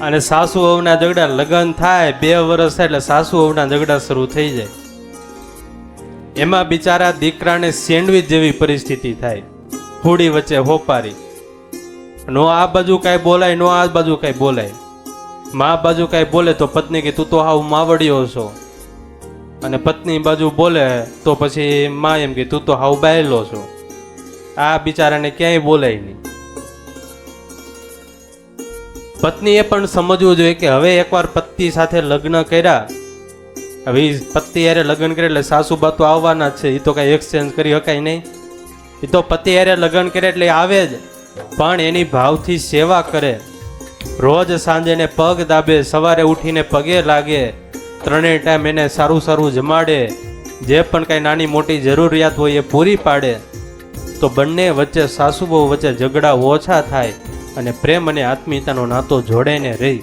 અને સાસુ વહુના ઝઘડા લગ્ન થાય 2 વર્ષ થાય એટલે સાસુ વહુના ઝઘડા શરૂ થઈ જાય. એમાં બિચારા દીકરાને સેન્ડવિચ જેવી પરિસ્થિતિ થાય, હોડી વચ્ચે હોપારી. નો આ બાજુ કાંઈ બોલાય, નો આ બાજુ કાંઈ બોલાય. મા બાજુ કાંઈ બોલે તો પત્ની કે તું તો હાવ માવડિયો છો, અને પત્ની બાજુ બોલે તો પછી મા એમ કે તું તો હાવ બાયલો છો. આ બિચારાને ક્યાંય બોલાય નહીં. પત્નીએ પણ સમજવું જોઈએ કે હવે એકવાર પતિ સાથે લગ્ન કર્યા, હવે પતિ યારે લગ્ન કરે એટલે સાસુબા તો આવવાના જ છે, એ તો કાંઈ એક્સચેન્જ કરી શકાય નહીં. એ તો પતિ યારે લગ્ન કરે એટલે આવે જ, પણ એની ભાવથી સેવા કરે. રોજ સાંજે એને પગ દાબે, સવારે ઉઠીને પગે લાગે, 3 ટાઈમ એને સારું સારું જમાડે, જે પણ કાંઈ નાની મોટી જરૂરિયાત હોય એ પૂરી પાડે, તો બંને વચ્ચે સાસુ બહુ વચ્ચે ઝઘડા ઓછા થાય અને પ્રેમ અને આત્મીયતાનો નાતો જોડેને રહી.